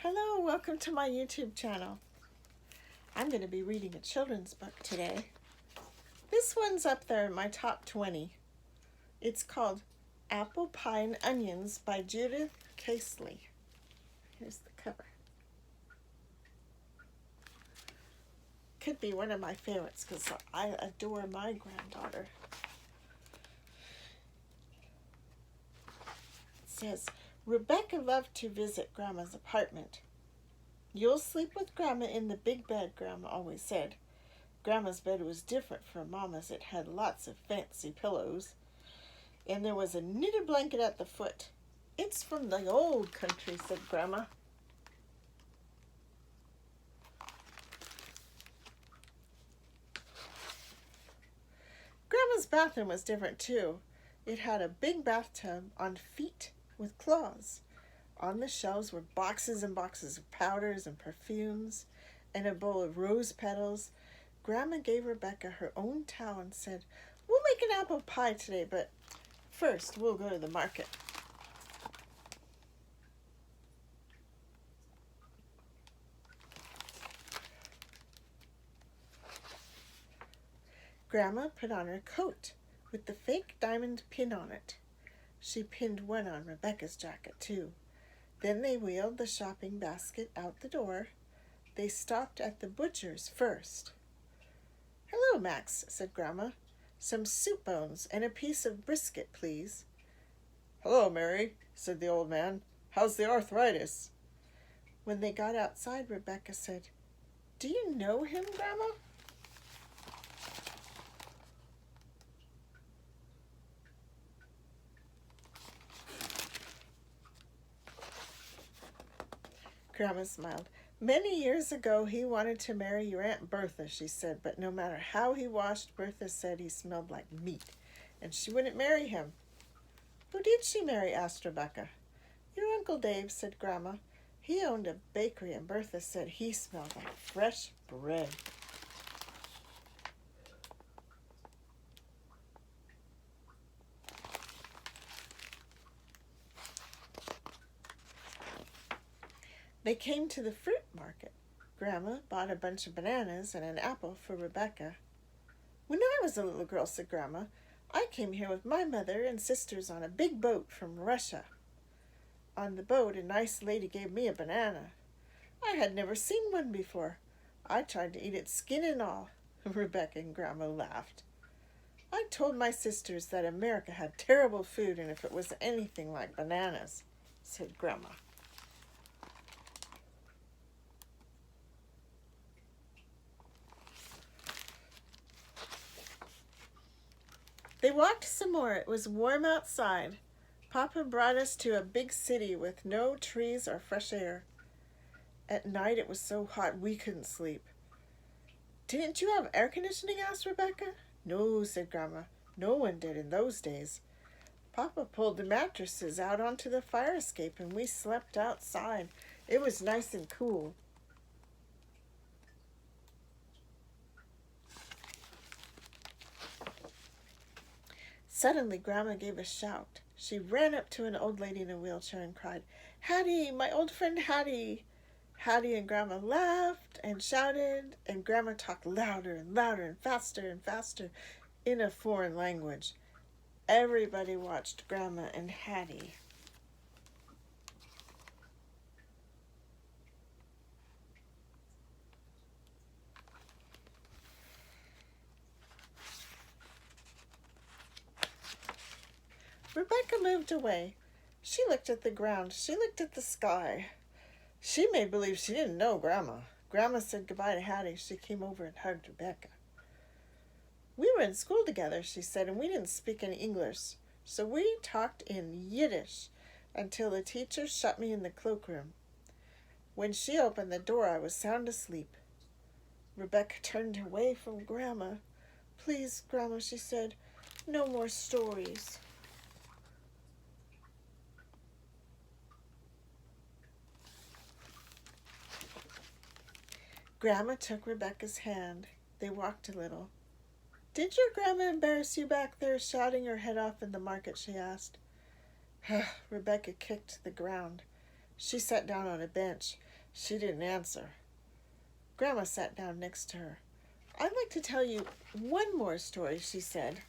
Hello, welcome to my YouTube channel. I'm going to be reading a children's book today. This one's up there in my top 20. It's called Apple Pie and Onions by Judith Casely. Here's the cover. Could be one of my favorites because I adore my granddaughter. It says, Rebecca loved to visit Grandma's apartment. "You'll sleep with Grandma in the big bed," Grandma always said. Grandma's bed was different from Mama's. It had lots of fancy pillows, and there was a knitted blanket at the foot. "It's from the old country," said Grandma. Grandma's bathroom was different too. It had a big bathtub on feet with claws. On the shelves were boxes and boxes of powders and perfumes and a bowl of rose petals. Grandma gave Rebecca her own towel and said, "We'll make an apple pie today, but first we'll go to the market." Grandma put on her coat with the fake diamond pin on it. She pinned one on Rebecca's jacket too. Then they wheeled the shopping basket out the door. They stopped at the butcher's first. "Hello, Max," said Grandma. "Some soup bones and a piece of brisket, please." "Hello, Mary," said the old man. "How's the arthritis?" When they got outside, Rebecca said, "Do you know him, Grandma?" Grandma smiled. "Many years ago he wanted to marry your Aunt Bertha," she said, "but no matter how he washed, Bertha said he smelled like meat, and she wouldn't marry him." "Who did she marry?" asked Rebecca. "Your Uncle Dave," said Grandma. "He owned a bakery, and Bertha said he smelled like fresh bread." They came to the fruit market. Grandma bought a bunch of bananas and an apple for Rebecca. "When I was a little girl," said Grandma, "I came here with my mother and sisters on a big boat from Russia. On the boat, a nice lady gave me a banana. I had never seen one before. I tried to eat it skin and all." Rebecca and Grandma laughed. "I told my sisters that America had terrible food, and if it was anything like bananas," said Grandma. They walked some more. It was warm outside. Papa brought us to a big city with no trees or fresh air. At night it was so hot we couldn't sleep. "Didn't you have air conditioning?" asked Rebecca. "No," said Grandma. "No one did in those days. Papa pulled the mattresses out onto the fire escape and we slept outside. It was nice and cool." Suddenly Grandma gave a shout. She ran up to an old lady in a wheelchair and cried, "Hattie, my old friend Hattie!" Hattie and Grandma laughed and shouted, and Grandma talked louder and louder and faster in a foreign language. Everybody watched Grandma and Hattie. Rebecca moved away. She looked at the ground. She looked at the sky. She made believe she didn't know Grandma. Grandma said goodbye to Hattie. She came over and hugged Rebecca. "We were in school together," she said, "and we didn't speak any English. So we talked in Yiddish until the teacher shut me in the cloakroom. When she opened the door, I was sound asleep." Rebecca turned away from Grandma. "Please, Grandma," she said, "no more stories." Grandma took Rebecca's hand. They walked a little. "Did your Grandma embarrass you back there shouting her head off in the market?" she asked. Rebecca kicked the ground. She sat down on a bench. She didn't answer. Grandma sat down next to her. "I'd like to tell you one more story," she said.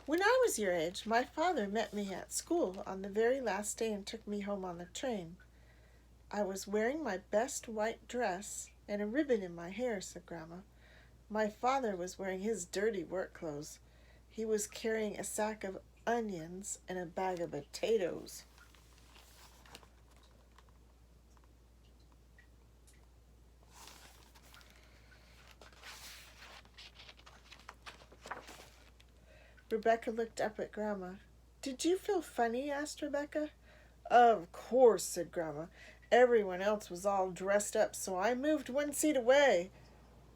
"When I was your age, my father met me at school on the very last day and took me home on the train. I was wearing my best white dress and a ribbon in my hair," said Grandma. "My father was wearing his dirty work clothes. He was carrying a sack of onions and a bag of potatoes." Rebecca looked up at Grandma. "Did you feel funny?" asked Rebecca. "Of course," said Grandma. "Everyone else was all dressed up, so I moved one seat away,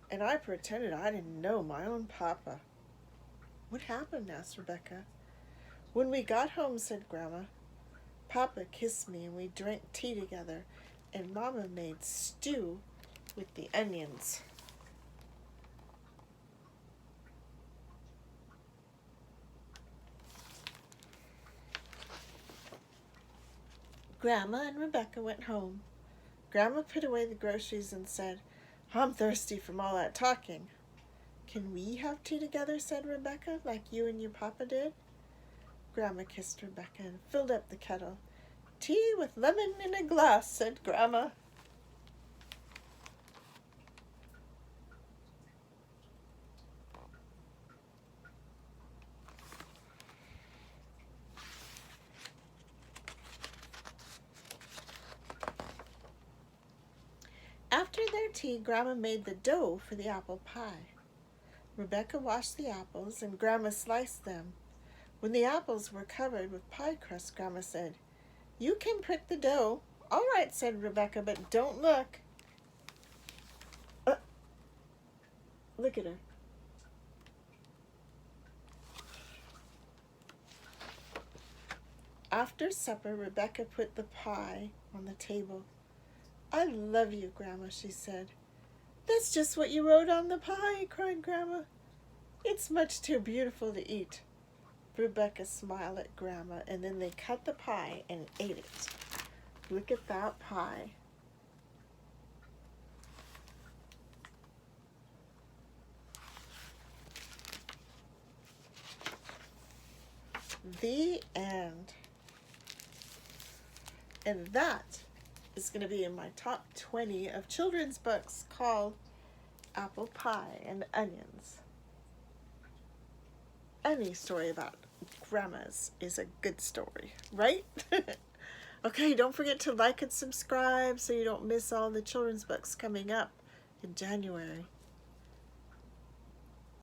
and I pretended I didn't know my own papa." "What happened?" asked Rebecca. "When we got home," said Grandma, "Papa kissed me and we drank tea together, and Mama made stew with the onions." Grandma and Rebecca went home. Grandma put away the groceries and said, "I'm thirsty from all that talking." "Can we have tea together?" said Rebecca, "like you and your papa did?" Grandma kissed Rebecca and filled up the kettle. "Tea with lemon in a glass," said Grandma. After their tea, Grandma made the dough for the apple pie. Rebecca washed the apples and Grandma sliced them. When the apples were covered with pie crust, Grandma said, "You can prick the dough." "All right," said Rebecca, "but don't look." Look at her. After supper, Rebecca put the pie on the table. "I love you, Grandma," she said. "That's just what you wrote on the pie," cried Grandma. "It's much too beautiful to eat." Rebecca smiled at Grandma, and then they cut the pie and ate it. Look at that pie. The end. And that is going to be in my top 20 of children's books called Apple Pie and Onions. Any story about grandmas is a good story, right? Okay, don't forget to like and subscribe so you don't miss all the children's books coming up in January.